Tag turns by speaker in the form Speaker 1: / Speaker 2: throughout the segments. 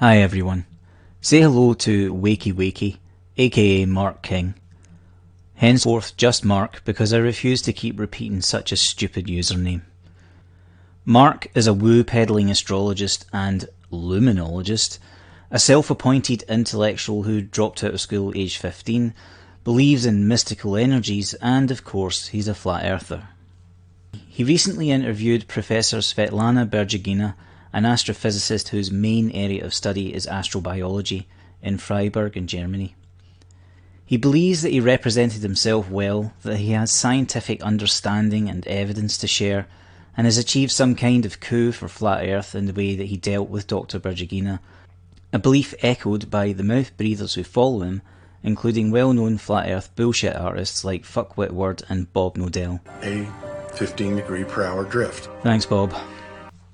Speaker 1: Hi everyone. Say hello to Waykiwayki, aka Mark King. Henceforth just Mark, because I refuse to keep repeating such a stupid username. Mark is a woo-peddling astrologist and luminologist, a self-appointed intellectual who dropped out of school aged 15, believes in mystical energies, and of course he's a flat earther. He recently interviewed Professor Svetlana Berdyugina, an astrophysicist whose main area of study is astrobiology, in Freiburg in Germany. He believes that he represented himself well, that he has scientific understanding and evidence to share, and has achieved some kind of coup for flat earth in the way that he dealt with Dr Berdyugina, a belief echoed by the mouth breathers who follow him, including well-known flat earth bullshit artists like Fuck Whitward and Bob Nodell.
Speaker 2: A 15-degree-per-hour drift.
Speaker 1: Thanks, Bob.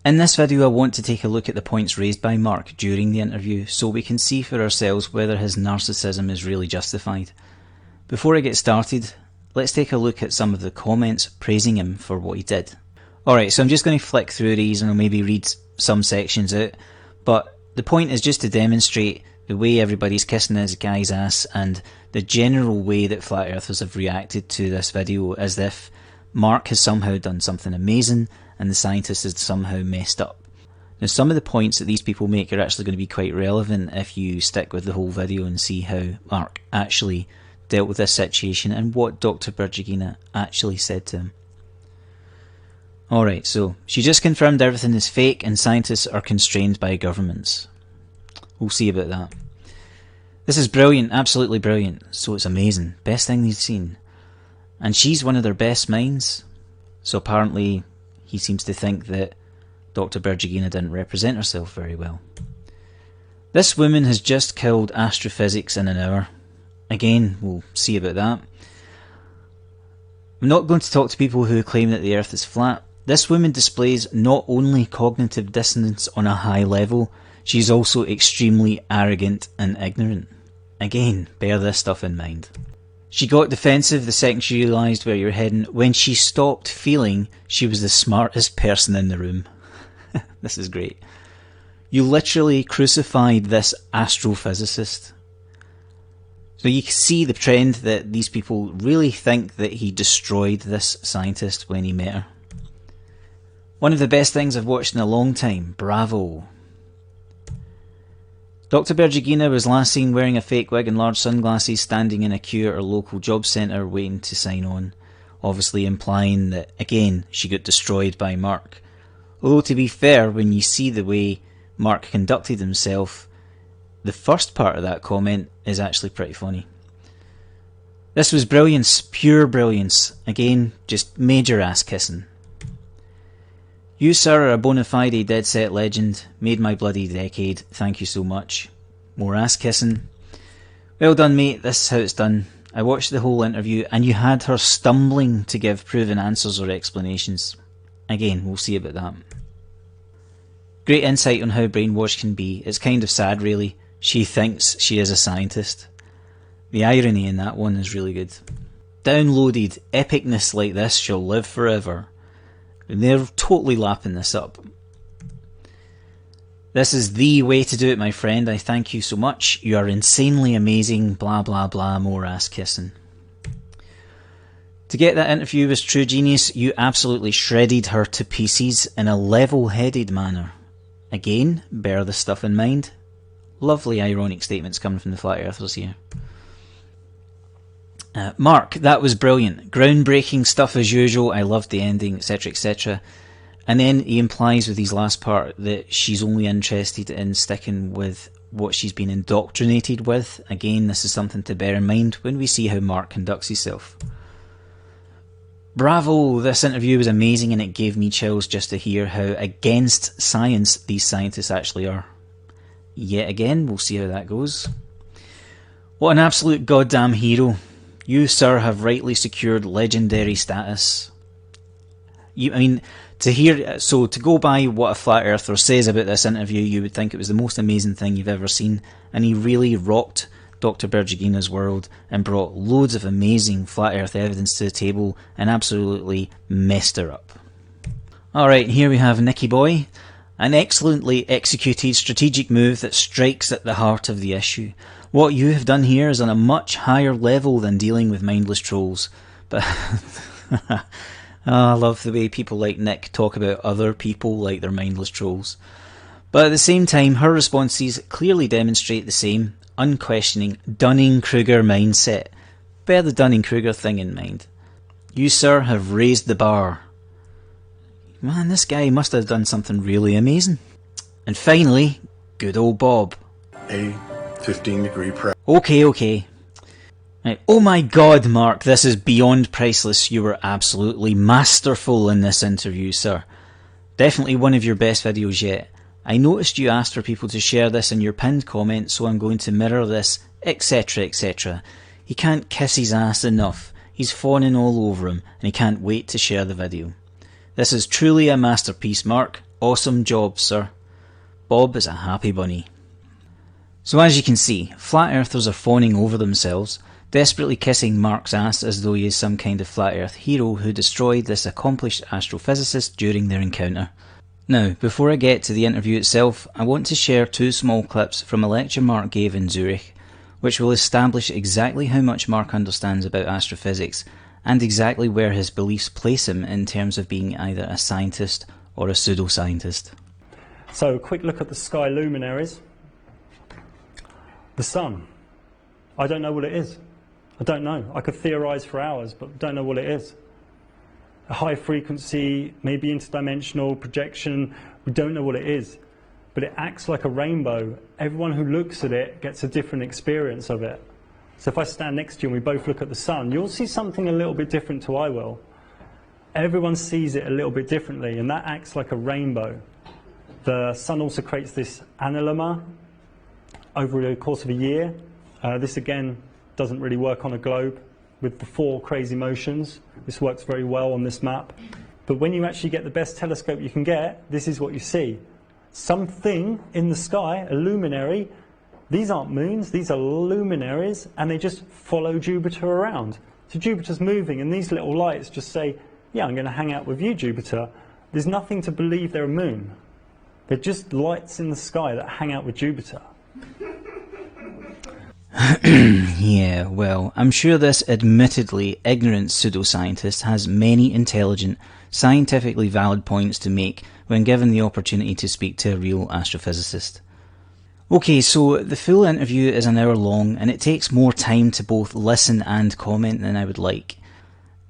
Speaker 1: In this video I want to take a look at the points raised by Mark during the interview so we can see for ourselves whether his narcissism is really justified. Before I get started, let's take a look at some of the comments praising him for what he did. Alright, so I'm just going to flick through these and I'll maybe read some sections out, but the point is just to demonstrate the way everybody's kissing this guy's ass and the general way that flat earthers have reacted to this video as if Mark has somehow done something amazing and the scientist has somehow messed up. Now some of the points that these people make are actually going to be quite relevant if you stick with the whole video and see how Mark actually dealt with this situation and what Dr Berdyugina actually said to him. Alright, so she just confirmed everything is fake and scientists are constrained by governments. We'll see about that. This is brilliant, absolutely brilliant, so it's amazing, best thing they've seen. And she's one of their best minds, so apparently he seems to think that Dr Berdyugina didn't represent herself very well. This woman has just killed astrophysics in an hour. Again, we'll see about that. I'm not going to talk to people who claim that the earth is flat. This woman displays not only cognitive dissonance on a high level, she's also extremely arrogant and ignorant. Again, bear this stuff in mind. She got defensive the second she realised where you're heading when she stopped feeling she was the smartest person in the room. This is great. You literally crucified this astrophysicist. So you can see the trend that these people really think that he destroyed this scientist when he met her. One of the best things I've watched in a long time. Bravo. Dr Berdyugina was last seen wearing a fake wig and large sunglasses standing in a queue at her local job centre waiting to sign on, obviously implying that, again, she got destroyed by Mark. Although to be fair, when you see the way Mark conducted himself, the first part of that comment is actually pretty funny. This was brilliance, pure brilliance. Again, just major ass kissing. You, sir, are a bona fide dead set legend. Made my bloody decade. Thank you so much. More ass kissing. Well done, mate. This is how it's done. I watched the whole interview and you had her stumbling to give proven answers or explanations. Again, we'll see about that. Great insight on how brainwashed can be. It's kind of sad, really. She thinks she is a scientist. The irony in that one is really good. Downloaded epicness like this shall live forever. And they're totally lapping this up. This is the way to do it, my friend. I thank you so much. You are insanely amazing. Blah blah blah. More ass kissing. To get that interview was true genius. You absolutely shredded her to pieces in a level-headed manner. Again, bear this stuff in mind. Lovely ironic statements coming from the flat earthers here. Mark, that was brilliant. Groundbreaking stuff as usual. I loved the ending, etc, etc. And then he implies with his last part that she's only interested in sticking with what she's been indoctrinated with. Again, this is something to bear in mind when we see how Mark conducts himself. Bravo, this interview was amazing and it gave me chills just to hear how against science these scientists actually are. Yet again, we'll see how that goes. What an absolute goddamn hero. You, sir, have rightly secured legendary status. To go by what a flat earther says about this interview, you would think it was the most amazing thing you've ever seen, and he really rocked Dr Berdyugina's world and brought loads of amazing flat earth evidence to the table and absolutely messed her up. Alright, here we have Nicky Boy. An excellently executed strategic move that strikes at the heart of the issue. What you have done here is on a much higher level than dealing with mindless trolls. But oh, I love the way people like Nick talk about other people like they're mindless trolls. But at the same time, her responses clearly demonstrate the same unquestioning Dunning-Kruger mindset. Bear the Dunning-Kruger thing in mind. You, sir, have raised the bar. Man, this guy must have done something really amazing. And finally, good old Bob.
Speaker 2: A 15-degree proud.
Speaker 1: Okay. Right. Oh my god, Mark, this is beyond priceless. You were absolutely masterful in this interview, sir. Definitely one of your best videos yet. I noticed you asked for people to share this in your pinned comment, so I'm going to mirror this, etc, etc. He can't kiss his ass enough. He's fawning all over him, and he can't wait to share the video. This is truly a masterpiece, Mark. Awesome job, sir. Bob is a happy bunny. So as you can see, flat earthers are fawning over themselves, desperately kissing Mark's ass as though he is some kind of flat earth hero who destroyed this accomplished astrophysicist during their encounter. Now, before I get to the interview itself, I want to share two small clips from a lecture Mark gave in Zurich, which will establish exactly how much Mark understands about astrophysics and exactly where his beliefs place him in terms of being either a scientist or a pseudoscientist.
Speaker 3: So, a quick look at the sky luminaries. The sun. I don't know what it is. I don't know. I could theorise for hours, but don't know what it is. A high frequency, maybe interdimensional projection, we don't know what it is. But it acts like a rainbow. Everyone who looks at it gets a different experience of it. So if I stand next to you and we both look at the sun, you'll see something a little bit different to I will. Everyone sees it a little bit differently, and that acts like a rainbow. The sun also creates this annulema over the course of a year. This again doesn't really work on a globe with the 4 crazy motions. This works very well on this map. But when you actually get the best telescope you can get, this is what you see. Something in the sky, a luminary. These aren't moons, these are luminaries, and they just follow Jupiter around. So Jupiter's moving, and these little lights just say, yeah, I'm going to hang out with you, Jupiter. There's nothing to believe they're a moon. They're just lights in the sky that hang out with Jupiter.
Speaker 1: Yeah, well, I'm sure this admittedly ignorant pseudoscientist has many intelligent, scientifically valid points to make when given the opportunity to speak to a real astrophysicist. Okay, so the full interview is an hour long, and it takes more time to both listen and comment than I would like.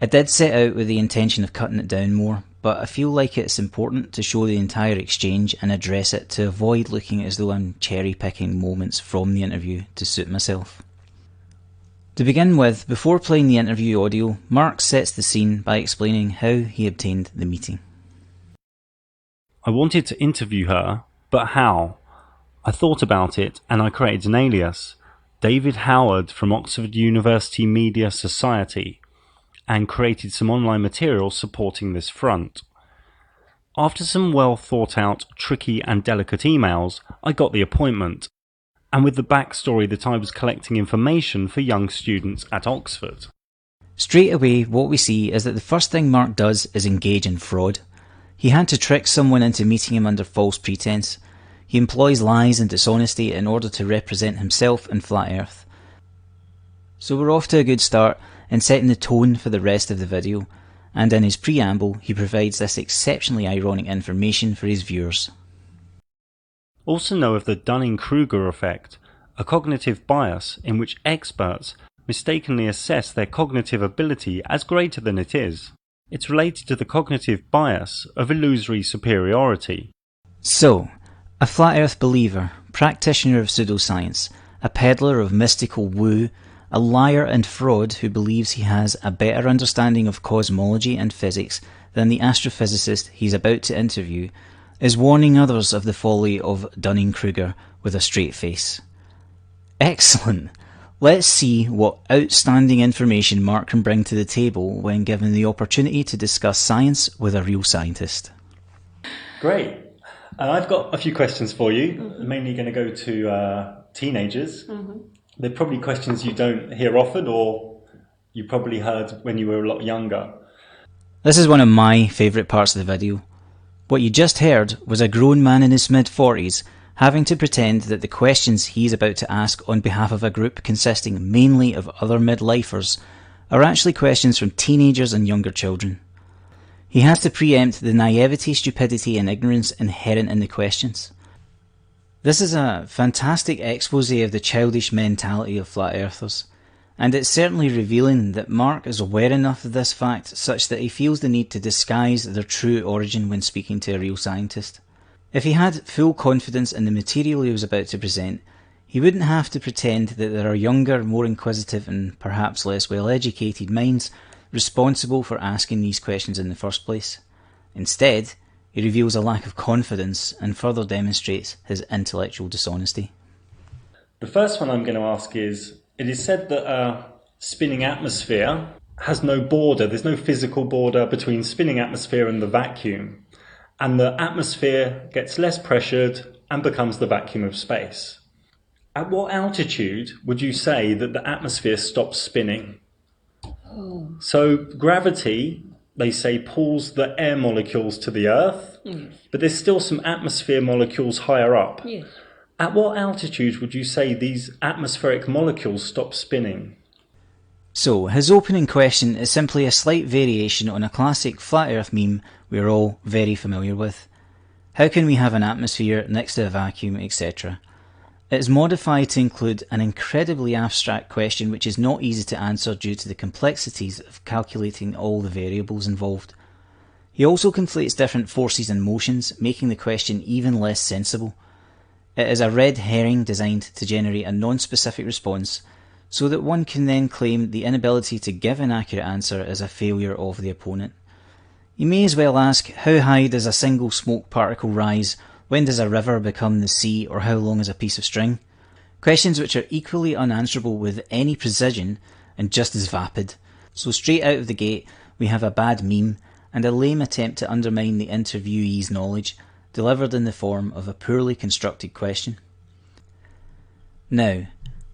Speaker 1: I did set out with the intention of cutting it down more, but I feel like it's important to show the entire exchange and address it to avoid looking as though I'm cherry-picking moments from the interview to suit myself. To begin with, before playing the interview audio, Mark sets the scene by explaining how he obtained the meeting.
Speaker 3: I wanted to interview her, but how? I thought about it and I created an alias, David Howard from Oxford University Media Society, and created some online material supporting this front. After some well thought out, tricky and delicate emails, I got the appointment, and with the backstory that I was collecting information for young students at Oxford.
Speaker 1: Straight away, what we see is that the first thing Mark does is engage in fraud. He had to trick someone into meeting him under false pretense. He employs lies and dishonesty in order to represent himself and Flat Earth. So we're off to a good start in setting the tone for the rest of the video, and in his preamble he provides this exceptionally ironic information for his viewers.
Speaker 3: Also know of the Dunning-Kruger effect, a cognitive bias in which experts mistakenly assess their cognitive ability as greater than it is. It's related to the cognitive bias of illusory superiority.
Speaker 1: So, a flat earth believer, practitioner of pseudoscience, a peddler of mystical woo, a liar and fraud who believes he has a better understanding of cosmology and physics than the astrophysicist he's about to interview, is warning others of the folly of Dunning-Kruger with a straight face. Excellent! Let's see what outstanding information Mark can bring to the table when given the opportunity to discuss science with a real scientist.
Speaker 3: Great. I've got a few questions for you, mainly going to go to teenagers. They're probably questions you don't hear often, or you probably heard when you were a lot younger.
Speaker 1: This is one of my favourite parts of the video. What you just heard was a grown man in his mid-40s having to pretend that the questions he is about to ask on behalf of a group consisting mainly of other midlifers are actually questions from teenagers and younger children. He has to preempt the naivety, stupidity and ignorance inherent in the questions. This is a fantastic expose of the childish mentality of flat earthers, and it's certainly revealing that Mark is aware enough of this fact such that he feels the need to disguise their true origin when speaking to a real scientist. If he had full confidence in the material he was about to present, he wouldn't have to pretend that there are younger, more inquisitive and perhaps less well-educated minds responsible for asking these questions in the first place. Instead, he reveals a lack of confidence and further demonstrates his intellectual dishonesty.
Speaker 3: The first one I'm going to ask is, it is said that a spinning atmosphere has no border, there's no physical border between spinning atmosphere and the vacuum, and the atmosphere gets less pressured and becomes the vacuum of space. At what altitude would you say that the atmosphere stops spinning? So gravity, they say, pulls the air molecules to the Earth, but there's still some atmosphere molecules higher up.
Speaker 4: Yes.
Speaker 3: At what altitude would you say these atmospheric molecules stop spinning?
Speaker 1: So, his opening question is simply a slight variation on a classic flat earth meme we're all very familiar with. How can we have an atmosphere next to a vacuum, etc.? It is modified to include an incredibly abstract question which is not easy to answer due to the complexities of calculating all the variables involved. He also conflates different forces and motions, making the question even less sensible. It is a red herring designed to generate a non-specific response, so that one can then claim the inability to give an accurate answer is a failure of the opponent. You may as well ask, how high does a single smoke particle rise? When does a river become the sea? Or how long is a piece of string? Questions which are equally unanswerable with any precision and just as vapid. So straight out of the gate, we have a bad meme and a lame attempt to undermine the interviewee's knowledge, delivered in the form of a poorly constructed question. Now,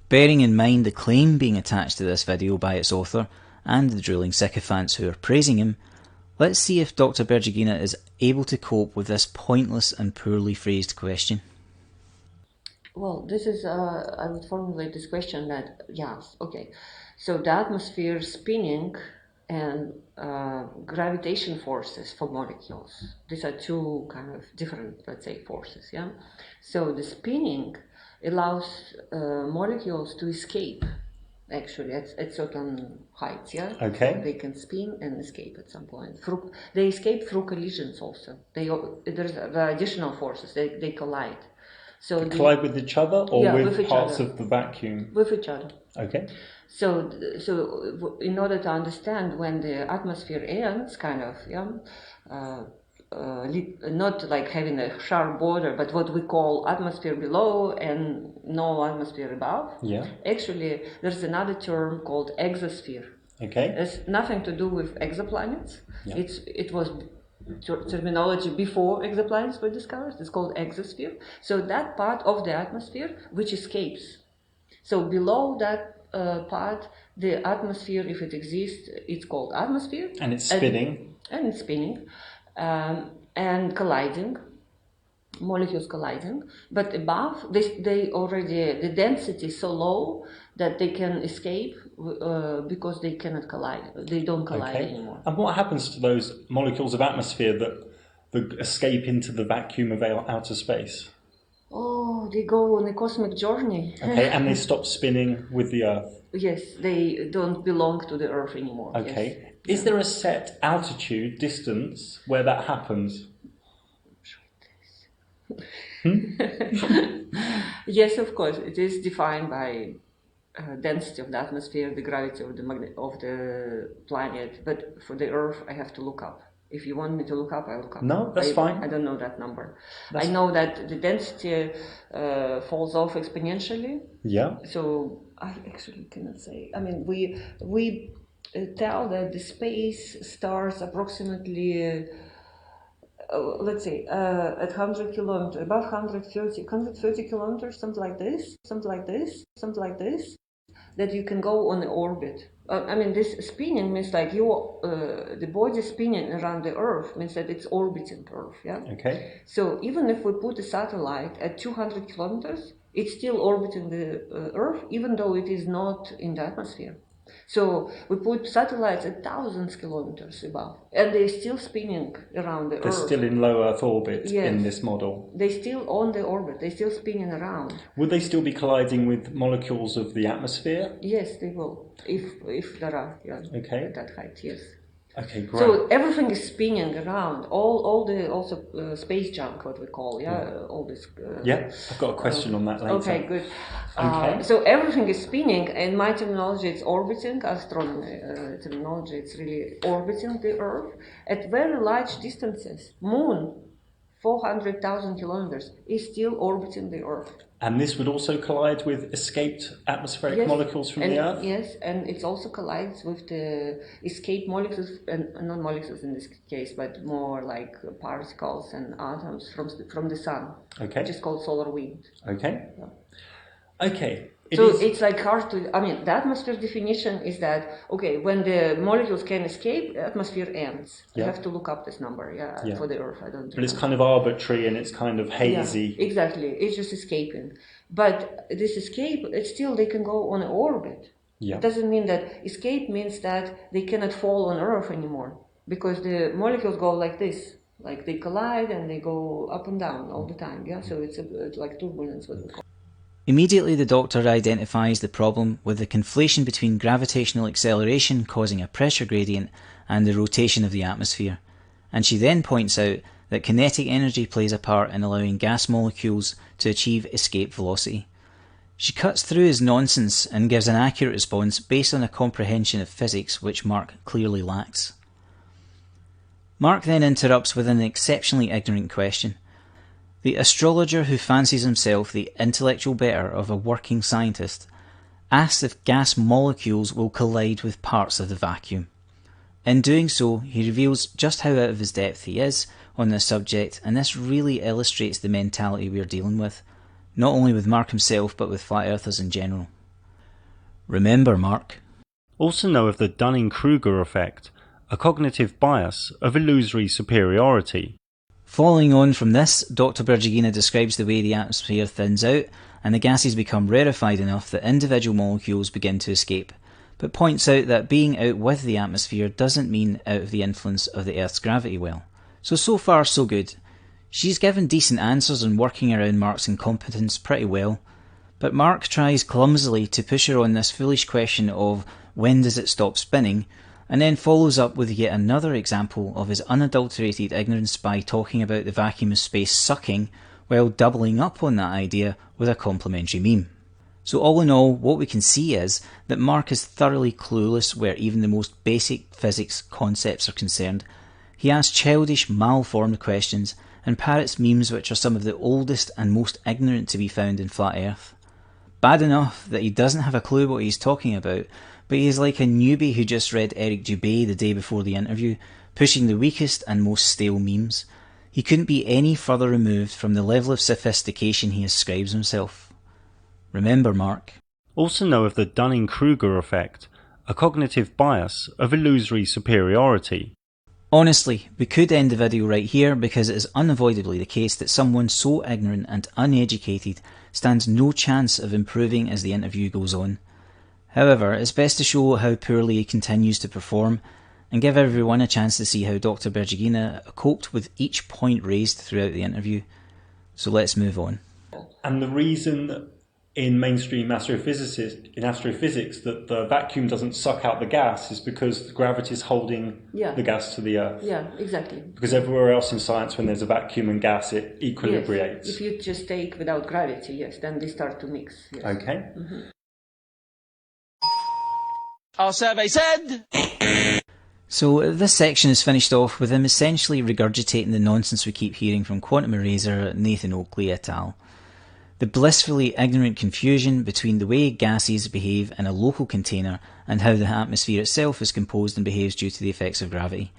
Speaker 1: bearing in mind the claim being attached to this video by its author, and the drooling sycophants who are praising him, let's see if Dr Berdyugina is able to cope with this pointless and poorly phrased question.
Speaker 4: Well, this is, I would formulate this question that, yes, okay. So the atmosphere spinning and gravitation forces for molecules. These are two kind of different, let's say, forces, yeah? So the spinning allows molecules to escape, actually, at certain heights, yeah?
Speaker 3: Okay.
Speaker 4: So they can spin and escape at some point. They escape through collisions also. There's the additional forces, they collide. So
Speaker 3: They collide with each other or
Speaker 4: Yeah,
Speaker 3: with
Speaker 4: with each
Speaker 3: parts
Speaker 4: other.
Speaker 3: of the vacuum?
Speaker 4: With each other.
Speaker 3: Okay.
Speaker 4: So in order to understand when the atmosphere ends, kind of, yeah, not like having a sharp border, but what we call atmosphere below and no atmosphere above.
Speaker 3: Yeah.
Speaker 4: Actually, there's another term called exosphere.
Speaker 3: Okay.
Speaker 4: It's nothing to do with exoplanets.
Speaker 3: Yeah.
Speaker 4: It was terminology before exoplanets were discovered. It's called exosphere. So that part of the atmosphere which escapes. So below that part, the atmosphere, if it exists, it's called atmosphere.
Speaker 3: And it's spinning.
Speaker 4: And it's spinning. And colliding, molecules colliding. But above, they already, the density is so low that they can escape because they cannot collide. They don't collide anymore.
Speaker 3: And what happens to those molecules of atmosphere that escape into the vacuum of outer space?
Speaker 4: Oh, they go on a cosmic journey.
Speaker 3: Okay, and they stop spinning with the Earth.
Speaker 4: Yes, they don't belong to the Earth anymore.
Speaker 3: Okay.
Speaker 4: Yes.
Speaker 3: Is there a set altitude, distance, where that happens?
Speaker 4: Yes, of course. It is defined by density of the atmosphere, the gravity of the planet. But for the Earth, I have to look up. If you want me to look up, I'll look up.
Speaker 3: No, that's fine.
Speaker 4: I don't know that number. I know that the density falls off exponentially.
Speaker 3: Yeah.
Speaker 4: So I actually cannot say. I mean, we tell that the space starts approximately, let's say, at 100 kilometers, above 130 kilometers, something like this, that you can go on an orbit. I mean, this spinning means like the body spinning around the Earth means that it's orbiting Earth, yeah?
Speaker 5: Okay.
Speaker 4: So even if we put a satellite at 200 kilometers, it's still orbiting the Earth, even though it is not in the atmosphere. So we put satellites at thousands of kilometers above, and they're still spinning around the Earth.
Speaker 5: They're still in low Earth orbit
Speaker 4: Yes.
Speaker 5: in this model.
Speaker 4: They're still on the orbit. They're still spinning around.
Speaker 5: Would they still be colliding with molecules of the atmosphere?
Speaker 4: Yes, they will, if there are, yeah,
Speaker 5: Okay.
Speaker 4: at that height, yes.
Speaker 5: Okay, great.
Speaker 4: So everything is spinning around. All the also space junk, what we call, all this.
Speaker 5: Yeah, I've got a question on that later.
Speaker 4: Okay, good.
Speaker 5: Okay.
Speaker 4: So everything is spinning, and my terminology it's orbiting. Astronomy terminology it's really orbiting the Earth at very large distances. Moon, 400,000 kilometers, is still orbiting the Earth.
Speaker 5: And this would also collide with escaped atmospheric molecules from the Earth?
Speaker 4: Yes, and it also collides with the escaped molecules, and not molecules in this case, but more like particles and atoms from the sun,
Speaker 5: Okay.
Speaker 4: which is called solar wind.
Speaker 5: Okay.
Speaker 4: Yeah.
Speaker 5: Okay.
Speaker 4: It's like hard to, I mean, the atmosphere definition is that, okay, when the molecules can escape, the atmosphere ends. You have to look up this number, for the Earth, I don't know.
Speaker 5: But it's kind of arbitrary and it's kind of hazy.
Speaker 4: Yeah, exactly, it's just escaping. But this escape, it's still, they can go on an orbit.
Speaker 5: Yeah.
Speaker 4: It doesn't mean that escape means that they cannot fall on Earth anymore, because the molecules go like this. Like they collide and they go up and down all the time, so it's like turbulence, what we call.
Speaker 1: Immediately the Doctor identifies the problem with the conflation between gravitational acceleration causing a pressure gradient and the rotation of the atmosphere, and she then points out that kinetic energy plays a part in allowing gas molecules to achieve escape velocity. She cuts through his nonsense and gives an accurate response based on a comprehension of physics which Mark clearly lacks. Mark then interrupts with an exceptionally ignorant question. The astrologer who fancies himself the intellectual better of a working scientist asks if gas molecules will collide with parts of the vacuum. In doing so, he reveals just how out of his depth he is on this subject, and this really illustrates the mentality we are dealing with, not only with Mark himself but with flat earthers in general. Remember, Mark.
Speaker 5: Also know of the Dunning-Kruger effect, a cognitive bias of illusory superiority.
Speaker 1: Following on from this, Dr Berdyugina describes the way the atmosphere thins out and the gases become rarefied enough that individual molecules begin to escape, but points out that being out with the atmosphere doesn't mean out of the influence of the Earth's gravity well. So far so good. She's given decent answers and working around Mark's incompetence pretty well, but Mark tries clumsily to push her on this foolish question of when does it stop spinning, and then follows up with yet another example of his unadulterated ignorance by talking about the vacuum of space sucking while doubling up on that idea with a complimentary meme. So all in all, what we can see is that Mark is thoroughly clueless where even the most basic physics concepts are concerned. He asks childish, malformed questions and parrots memes which are some of the oldest and most ignorant to be found in flat earth. Bad enough that he doesn't have a clue what he's talking about, but he is like a newbie who just read Eric Dubé the day before the interview, pushing the weakest and most stale memes. He couldn't be any further removed from the level of sophistication he ascribes himself. Remember, Mark.
Speaker 5: Also know of the Dunning-Kruger effect, a cognitive bias of illusory superiority.
Speaker 1: Honestly, we could end the video right here because it is unavoidably the case that someone so ignorant and uneducated stands no chance of improving as the interview goes on. However, it's best to show how poorly he continues to perform and give everyone a chance to see how Dr Berdyugina coped with each point raised throughout the interview. So let's move on.
Speaker 5: And the reason in mainstream astrophysics that the vacuum doesn't suck out the gas is because gravity is holding the gas to the Earth.
Speaker 4: Yeah, exactly.
Speaker 5: Because everywhere else in science, when there's a vacuum and gas, it equilibrates.
Speaker 4: Yes. If you just take without gravity, then they start to mix. Yes.
Speaker 5: Okay.
Speaker 4: Mm-hmm.
Speaker 6: Our survey said...
Speaker 1: So this section is finished off with him essentially regurgitating the nonsense we keep hearing from quantum eraser Nathan Oakley et al. The blissfully ignorant confusion between the way gases behave in a local container and how the atmosphere itself is composed and behaves due to the effects of gravity.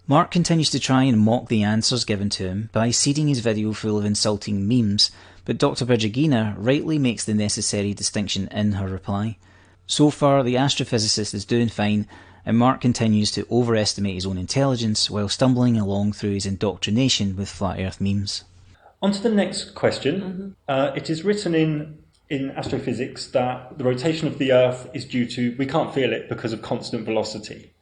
Speaker 1: Mark continues to try and mock the answers given to him by seeding his video full of insulting memes, but Dr Berdyugina rightly makes the necessary distinction in her reply. So far, the astrophysicist is doing fine, and Mark continues to overestimate his own intelligence while stumbling along through his indoctrination with flat earth memes.
Speaker 5: On to the next question. It is written in astrophysics that the rotation of the Earth is due to, we can't feel it because of constant velocity.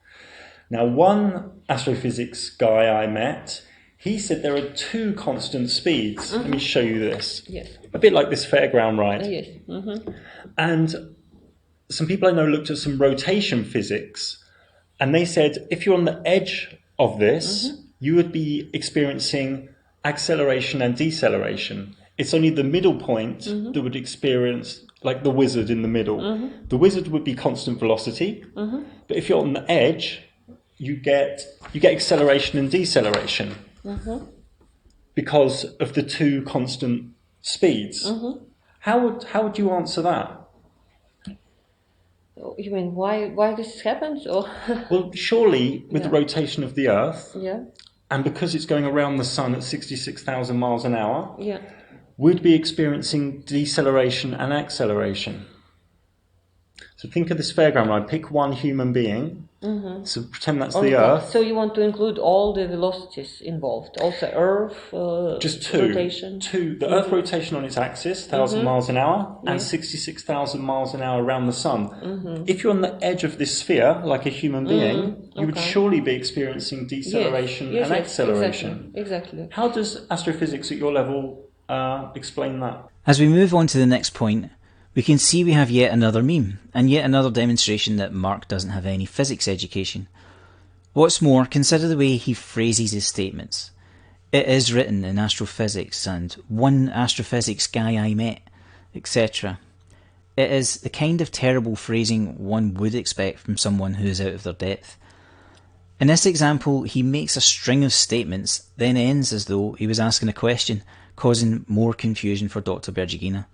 Speaker 5: Now, one astrophysics guy I met, he said there are two constant speeds. Let me show you this.
Speaker 4: Yes.
Speaker 5: A bit like this fairground ride.
Speaker 4: Yes.
Speaker 5: And some people I know looked at some rotation physics, and they said if you're on the edge of this, you would be experiencing acceleration and deceleration. It's only the middle point that would experience, like the wizard in the middle. The wizard would be constant velocity, but if you're on the edge, you get acceleration and deceleration because of the two constant speeds. How would you answer that?
Speaker 4: You mean why this happens? Or
Speaker 5: Well, surely with the rotation of the Earth,
Speaker 4: yeah,
Speaker 5: and because it's going around the sun at 66,000 miles an hour,
Speaker 4: yeah.
Speaker 5: we'd be experiencing deceleration and acceleration. So think of this fairground ride. Pick one human being. So pretend that's the Earth.
Speaker 4: So you want to include all the velocities involved, also Earth
Speaker 5: Just two.
Speaker 4: rotation.
Speaker 5: The Earth rotation on its axis, 1,000 miles an hour, and 66,000 miles an hour around the sun. If you're on the edge of this sphere, like a human being, you would surely be experiencing deceleration and acceleration.
Speaker 4: Exactly.
Speaker 5: How does astrophysics at your level explain that?
Speaker 1: As we move on to the next point, we can see we have yet another meme, and yet another demonstration that Mark doesn't have any physics education. What's more, consider the way he phrases his statements. It is written in astrophysics, and one astrophysics guy I met, etc. It is the kind of terrible phrasing one would expect from someone who is out of their depth. In this example, he makes a string of statements, then ends as though he was asking a question, causing more confusion for Dr Berdyugina.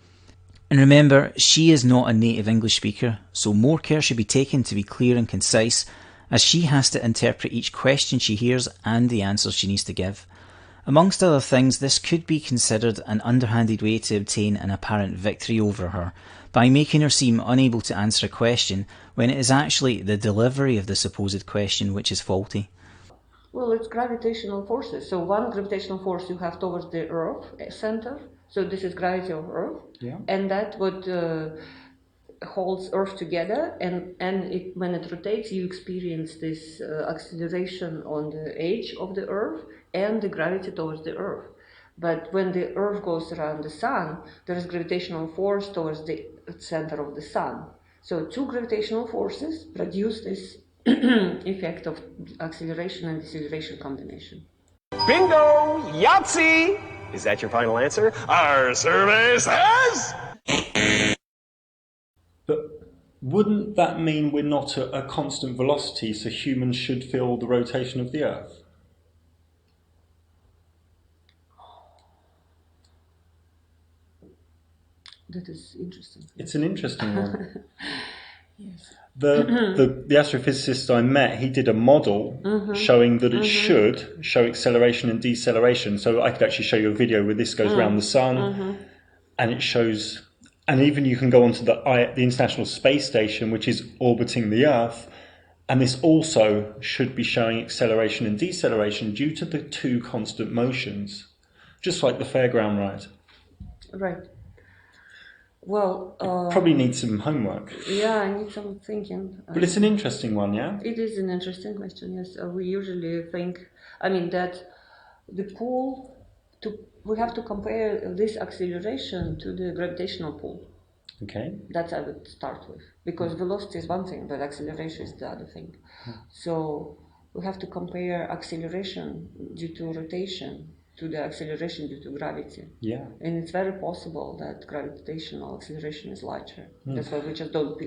Speaker 1: And remember, she is not a native English speaker, so more care should be taken to be clear and concise, as she has to interpret each question she hears and the answers she needs to give. Amongst other things, this could be considered an underhanded way to obtain an apparent victory over her, by making her seem unable to answer a question when it is actually the delivery of the supposed question which is faulty.
Speaker 4: Well, it's gravitational forces. So one gravitational force you have towards the Earth center. So this is gravity of Earth, and that what holds Earth together. And when it rotates, you experience this acceleration on the edge of the Earth and the gravity towards the Earth. But when the Earth goes around the Sun, there is gravitational force towards the center of the Sun. So two gravitational forces produce this effect of acceleration and deceleration combination.
Speaker 7: Bingo! Yahtzee! Is that your final answer? Our survey says...
Speaker 5: But wouldn't that mean we're not at a constant velocity, so humans should feel the rotation of the Earth?
Speaker 4: That is interesting.
Speaker 5: It's an interesting one.
Speaker 4: Yes.
Speaker 5: The astrophysicist I met, he did a model showing that it should show acceleration and deceleration. So I could actually show you a video where this goes around the sun, and it shows, and even you can go onto the International Space Station, which is orbiting the Earth, and this also should be showing acceleration and deceleration due to the two constant motions, just like the fairground ride.
Speaker 4: Right. Well,
Speaker 5: probably need some homework.
Speaker 4: Yeah, I need some thinking.
Speaker 5: But it's an interesting one, yeah?
Speaker 4: It is an interesting question, yes. We usually think, that the pull, we have to compare this acceleration to the gravitational pull.
Speaker 5: Okay.
Speaker 4: That I would start with. Because velocity is one thing, but acceleration is the other thing. So we have to compare acceleration due to rotation to the acceleration due to gravity.
Speaker 5: Yeah.
Speaker 4: And it's very possible that gravitational acceleration is lighter. That's why we just don't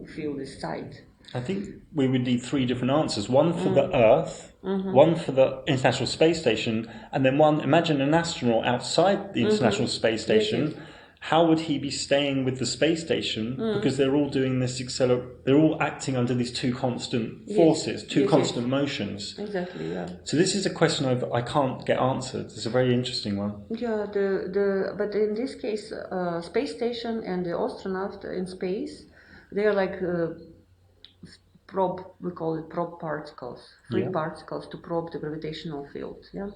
Speaker 4: feel this side.
Speaker 5: I think we would need three different answers. One for the Earth, one for the International Space Station, and then one, imagine an astronaut outside the International Space Station. Yes. How would he be staying with the space station? Because they're all doing this they're all acting under these two constant forces, two constant motions.
Speaker 4: Exactly, yeah.
Speaker 5: So this is a question I can't get answered. It's a very interesting one.
Speaker 4: Yeah, but in this case, space station and the astronaut in space, They are like we call it probe particles, free particles to probe the gravitational field. Yeah.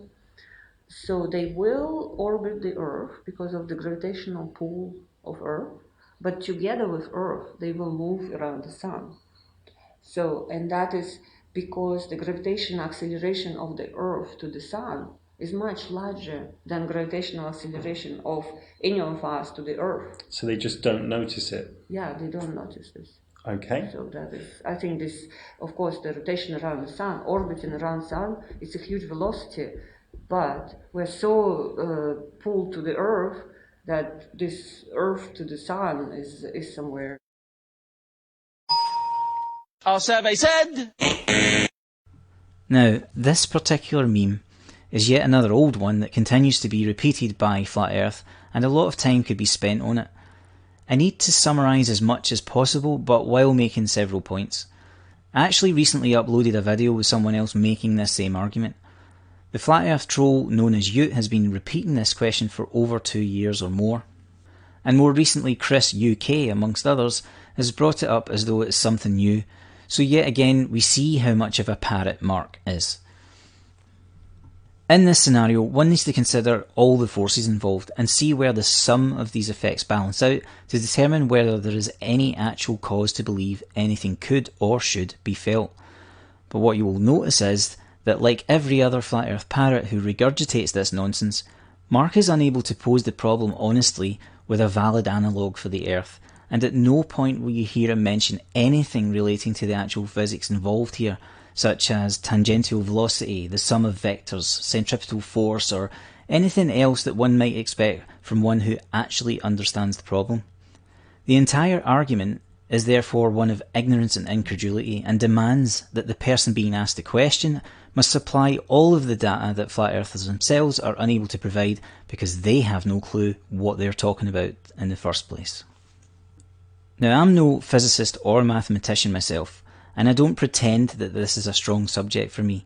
Speaker 4: So they will orbit the Earth because of the gravitational pull of Earth, but together with Earth, they will move around the Sun. So, and that is because the gravitational acceleration of the Earth to the Sun is much larger than gravitational acceleration of any of us to the Earth.
Speaker 5: So they just don't notice it?
Speaker 4: Yeah, they don't notice this.
Speaker 5: Okay.
Speaker 4: So that is, I think this, of course, the rotation around the Sun, orbiting around the Sun, it's a huge velocity, but we're so pulled to the Earth that this Earth to the Sun is somewhere.
Speaker 6: Our survey said...
Speaker 1: Now, this particular meme is yet another old one that continues to be repeated by Flat Earth, and a lot of time could be spent on it. I need to summarise as much as possible, but while making several points. I actually recently uploaded a video with someone else making this same argument. The Flat Earth troll known as Ute has been repeating this question for over 2 years or more. And more recently Chris UK, amongst others, has brought it up as though it's something new. So yet again, we see how much of a parrot Mark is. In this scenario, one needs to consider all the forces involved and see where the sum of these effects balance out to determine whether there is any actual cause to believe anything could or should be felt. But what you will notice is that, like every other Flat Earth parrot who regurgitates this nonsense, Mark is unable to pose the problem honestly with a valid analogue for the Earth, and at no point will you hear him mention anything relating to the actual physics involved here, such as tangential velocity, the sum of vectors, centripetal force, or anything else that one might expect from one who actually understands the problem. The entire argument is therefore one of ignorance and incredulity, and demands that the person being asked the question must supply all of the data that Flat Earthers themselves are unable to provide because they have no clue what they're talking about in the first place. Now, I'm no physicist or mathematician myself, and I don't pretend that this is a strong subject for me,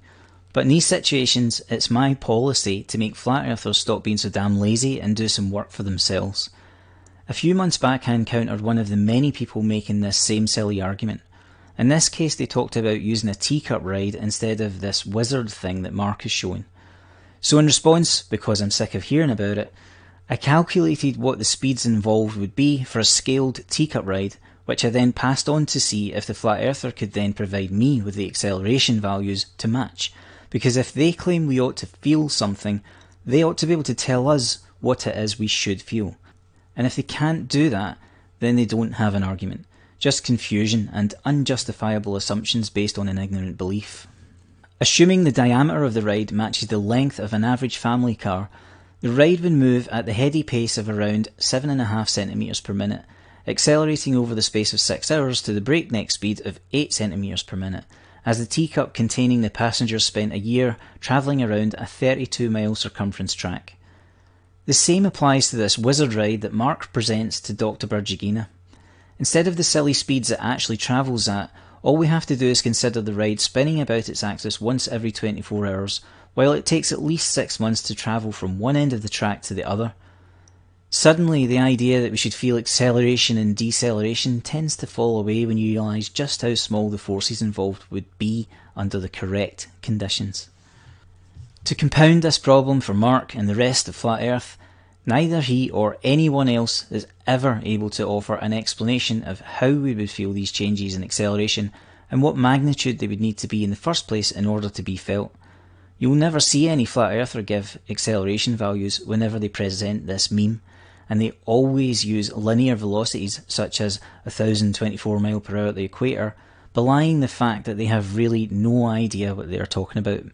Speaker 1: but in these situations it's my policy to make Flat Earthers stop being so damn lazy and do some work for themselves. A few months back I encountered one of the many people making this same silly argument. In this case they talked about using a teacup ride instead of this wizard thing that Mark is showing. So in response, because I'm sick of hearing about it, I calculated what the speeds involved would be for a scaled teacup ride, which I then passed on to see if the Flat Earther could then provide me with the acceleration values to match, because if they claim we ought to feel something, they ought to be able to tell us what it is we should feel. And if they can't do that, then they don't have an argument, just confusion and unjustifiable assumptions based on an ignorant belief. Assuming the diameter of the ride matches the length of an average family car, the ride would move at the heady pace of around 7.5 centimetres per minute, accelerating over the space of 6 hours to the breakneck speed of 8 centimetres per minute, as the teacup containing the passengers spent a year travelling around a 32-mile circumference track. The same applies to this wizard ride that Mark presents to Dr Berdyugina. Instead of the silly speeds it actually travels at, all we have to do is consider the ride spinning about its axis once every 24 hours, while it takes at least 6 months to travel from one end of the track to the other. Suddenly, the idea that we should feel acceleration and deceleration tends to fall away when you realise just how small the forces involved would be under the correct conditions. To compound this problem for Mark and the rest of Flat Earth, neither he or anyone else is ever able to offer an explanation of how we would feel these changes in acceleration and what magnitude they would need to be in the first place in order to be felt. You'll never see any Flat Earther give acceleration values whenever they present this meme, and they always use linear velocities such as 1024 mph at the equator, belying the fact that they have really no idea what they are talking about.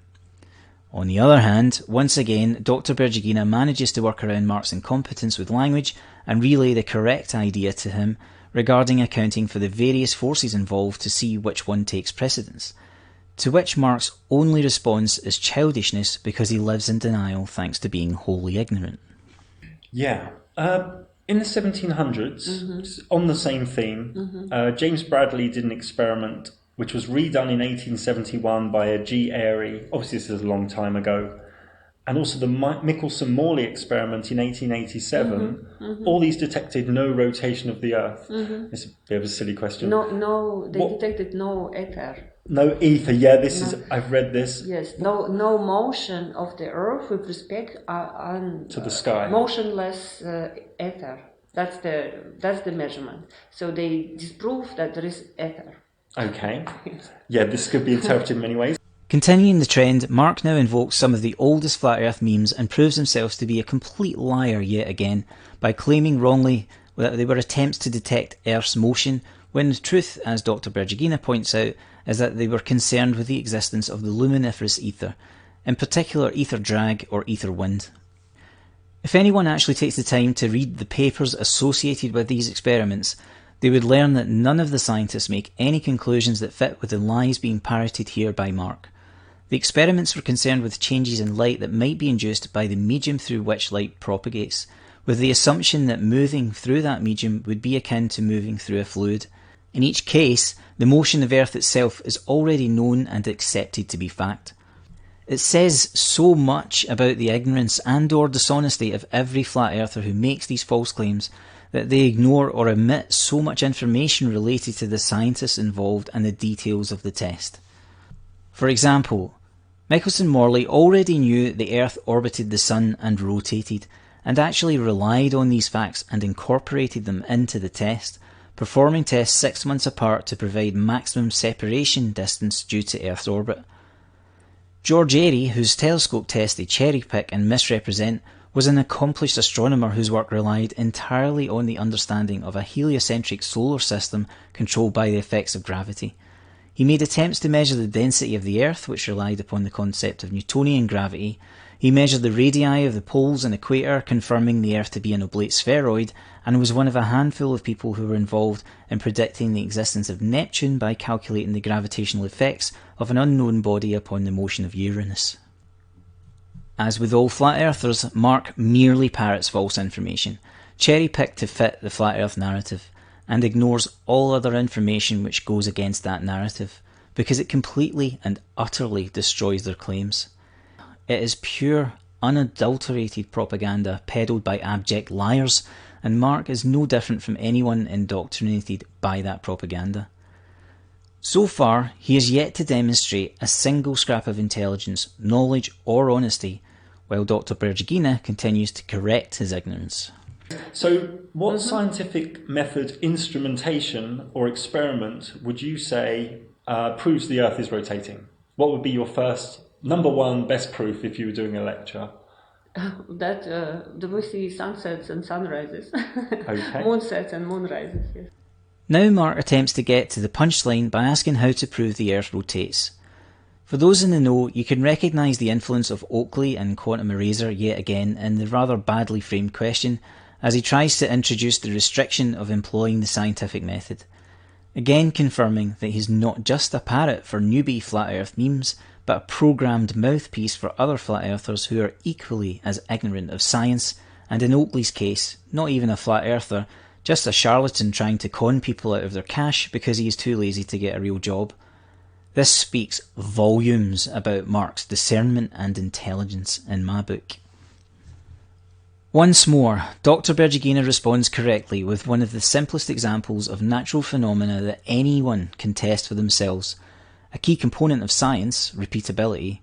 Speaker 1: On the other hand, once again, Dr Berdyugina manages to work around Mark's incompetence with language and relay the correct idea to him regarding accounting for the various forces involved to see which one takes precedence, to which Mark's only response is childishness because he lives in denial thanks to being wholly ignorant.
Speaker 5: Yeah. In the 1700s, on the same theme, James Bradley did an experiment which was redone in 1871 by a G. Airy. Obviously this is a long time ago. and also the Michelson-Morley experiment in 1887, all these detected no rotation of the Earth. It's a bit of a silly question.
Speaker 4: They detected no ether.
Speaker 5: No ether, I've read this.
Speaker 4: Yes, no motion of the Earth with respect
Speaker 5: to the sky.
Speaker 4: Motionless ether. That's the measurement. So they disprove that there is ether.
Speaker 5: Okay. Yeah, this could be interpreted in many ways.
Speaker 1: Continuing the trend, Mark now invokes some of the oldest flat earth memes and proves himself to be a complete liar yet again by claiming wrongly that they were attempts to detect Earth's motion, when the truth, as Dr Berdyugina points out, is that they were concerned with the existence of the luminiferous ether, in particular ether drag or ether wind. If anyone actually takes the time to read the papers associated with these experiments, they would learn that none of the scientists make any conclusions that fit with the lies being parroted here by Mark. The experiments were concerned with changes in light that might be induced by the medium through which light propagates, with the assumption that moving through that medium would be akin to moving through a fluid. In each case, the motion of Earth itself is already known and accepted to be fact. It says so much about the ignorance and or dishonesty of every flat earther who makes these false claims that they ignore or omit so much information related to the scientists involved and the details of the test. For example, Michelson-Morley already knew the Earth orbited the Sun and rotated, and actually relied on these facts and incorporated them into the test, performing tests 6 months apart to provide maximum separation distance due to Earth's orbit. George Airy, whose telescope tests they cherry-pick and misrepresent, was an accomplished astronomer whose work relied entirely on the understanding of a heliocentric solar system controlled by the effects of gravity. He made attempts to measure the density of the Earth, which relied upon the concept of Newtonian gravity. He measured the radii of the poles and equator, confirming the Earth to be an oblate spheroid, and was one of a handful of people who were involved in predicting the existence of Neptune by calculating the gravitational effects of an unknown body upon the motion of Uranus. As with all flat earthers, Mark merely parrots false information, cherry-picked to fit the flat earth narrative, and ignores all other information which goes against that narrative, because it completely and utterly destroys their claims. It is pure, unadulterated propaganda peddled by abject liars, and Mark is no different from anyone indoctrinated by that propaganda. So far, he has yet to demonstrate a single scrap of intelligence, knowledge or honesty, while Dr Berdyugina continues to correct his ignorance.
Speaker 5: So what scientific method, instrumentation or experiment would you say proves the Earth is rotating? What would be your first, number one best proof if you were doing a lecture?
Speaker 4: That we see sunsets and sunrises,
Speaker 5: Okay.
Speaker 4: moonsets and moonrises. Yes.
Speaker 1: Now Mark attempts to get to the punchline by asking how to prove the Earth rotates. For those in the know, you can recognise the influence of Oakley and Quantum Eraser yet again in the rather badly framed question, as he tries to introduce the restriction of employing the scientific method. Again confirming that he's not just a parrot for newbie flat earth memes, but a programmed mouthpiece for other flat earthers who are equally as ignorant of science, and in Oakley's case, not even a flat earther, just a charlatan trying to con people out of their cash because he is too lazy to get a real job. This speaks volumes about Mark's discernment and intelligence in my book. Once more, Dr Berdyugina responds correctly with one of the simplest examples of natural phenomena that anyone can test for themselves, a key component of science, repeatability,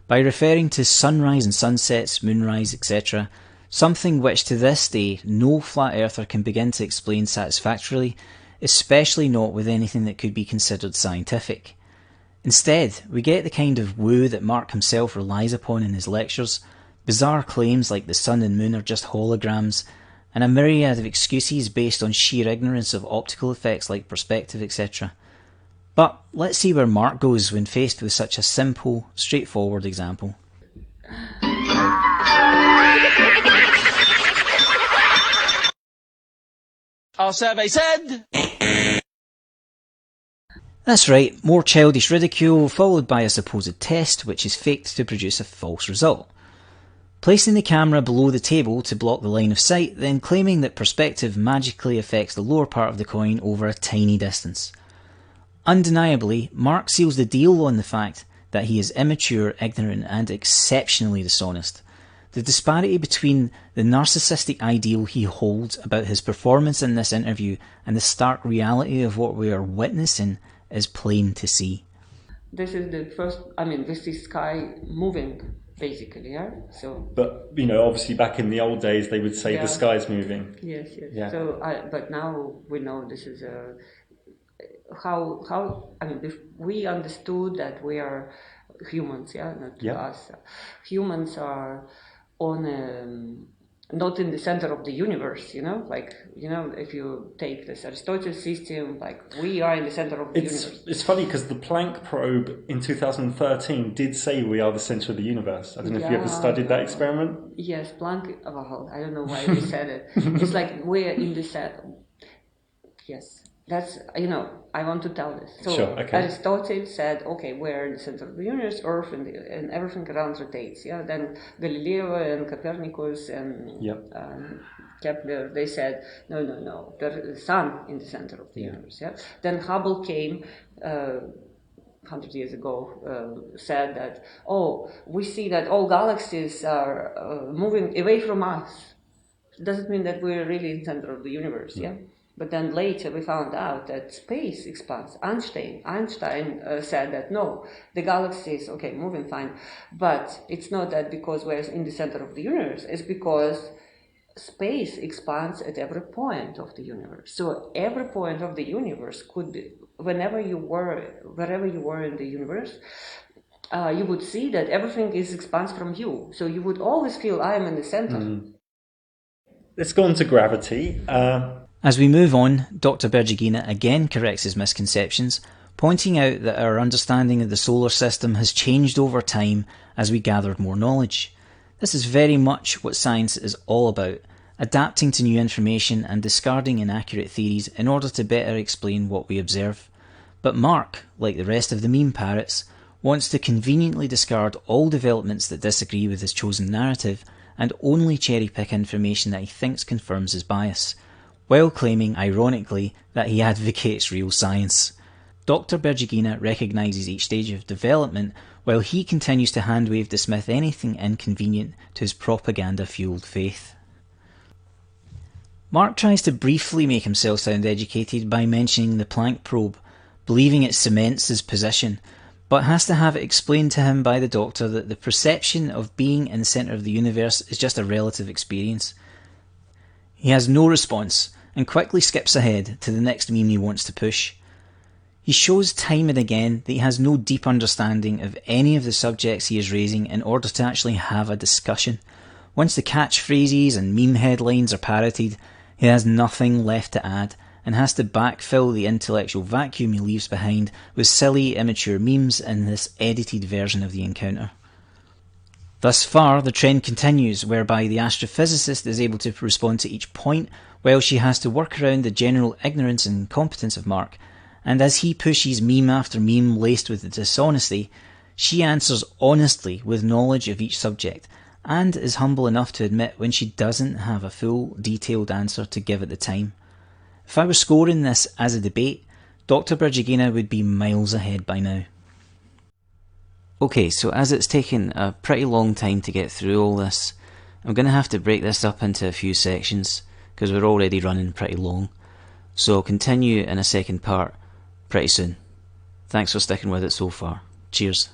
Speaker 1: by referring to sunrise and sunsets, moonrise, etc., something which to this day no flat earther can begin to explain satisfactorily, especially not with anything that could be considered scientific. Instead, we get the kind of woo that Mark himself relies upon in his lectures, bizarre claims like the sun and moon are just holograms, and a myriad of excuses based on sheer ignorance of optical effects like perspective, etc. But let's see where Mark goes when faced with such a simple, straightforward example.
Speaker 6: Our survey said...
Speaker 1: That's right, more childish ridicule followed by a supposed test which is faked to produce a false result. Placing the camera below the table to block the line of sight, then claiming that perspective magically affects the lower part of the coin over a tiny distance. Undeniably, Mark seals the deal on the fact that he is immature, ignorant and exceptionally dishonest, The disparity between the narcissistic ideal he holds about his performance in this interview and the stark reality of what we are witnessing is plain to see.
Speaker 4: This is the first, this is sky moving, basically, yeah? So.
Speaker 5: But, obviously back in the old days, they would say the sky's moving.
Speaker 4: Yes.
Speaker 5: Yeah.
Speaker 4: So, but now we know this is if we understood that we are humans, not us. Humans are on not in the center of the universe, if you take this Aristotle system, we are in the center of the universe.
Speaker 5: It's funny because the Planck probe in 2013 did say we are the center of the universe. I don't know if you ever studied that experiment.
Speaker 4: Yes, Planck, I don't know why they said it. It's like we're in the center. Yes. That's, I want to tell this. So
Speaker 5: sure, okay.
Speaker 4: Aristotle said, okay, we're in the center of the universe, Earth, and everything around rotates. Yeah. Then Galileo and Copernicus and Kepler, they said, no, there's the sun in the center of the universe. Yeah. Then Hubble came 100 years ago, said that, we see that all galaxies are moving away from us. Doesn't mean that we're really in the center of the universe. Yeah. But then later we found out that space expands. Einstein said that no, the galaxy is moving fine, but it's not that because we're in the center of the universe. It's because space expands at every point of the universe. So every point of the universe could be, wherever you were in the universe, you would see that everything expands from you. So you would always feel I am in the center.
Speaker 5: Let's go on to gravity.
Speaker 1: As we move on, Dr Berdyugina again corrects his misconceptions, pointing out that our understanding of the solar system has changed over time as we gathered more knowledge. This is very much what science is all about, adapting to new information and discarding inaccurate theories in order to better explain what we observe. But Mark, like the rest of the meme parrots, wants to conveniently discard all developments that disagree with his chosen narrative and only cherry-pick information that he thinks confirms his bias, while claiming, ironically, that he advocates real science. Dr Berdyugina recognises each stage of development, while he continues to handwave to Smith anything inconvenient to his propaganda-fuelled faith. Mark tries to briefly make himself sound educated by mentioning the Planck probe, believing it cements his position, but has to have it explained to him by the doctor that the perception of being in the centre of the universe is just a relative experience. He has no response, and quickly skips ahead to the next meme he wants to push. He shows time and again that he has no deep understanding of any of the subjects he is raising in order to actually have a discussion. Once the catchphrases and meme headlines are parroted, he has nothing left to add, and has to backfill the intellectual vacuum he leaves behind with silly, immature memes in this edited version of the encounter. Thus far, the trend continues, whereby the astrophysicist is able to respond to each point, while she has to work around the general ignorance and incompetence of Mark, and as he pushes meme after meme laced with dishonesty, she answers honestly with knowledge of each subject, and is humble enough to admit when she doesn't have a full, detailed answer to give at the time. If I were scoring this as a debate, Dr Berdyugina would be miles ahead by now. Okay, so as it's taken a pretty long time to get through all this, I'm going to have to break this up into a few sections, because we're already running pretty long. So I'll continue in a second part pretty soon. Thanks for sticking with it so far. Cheers.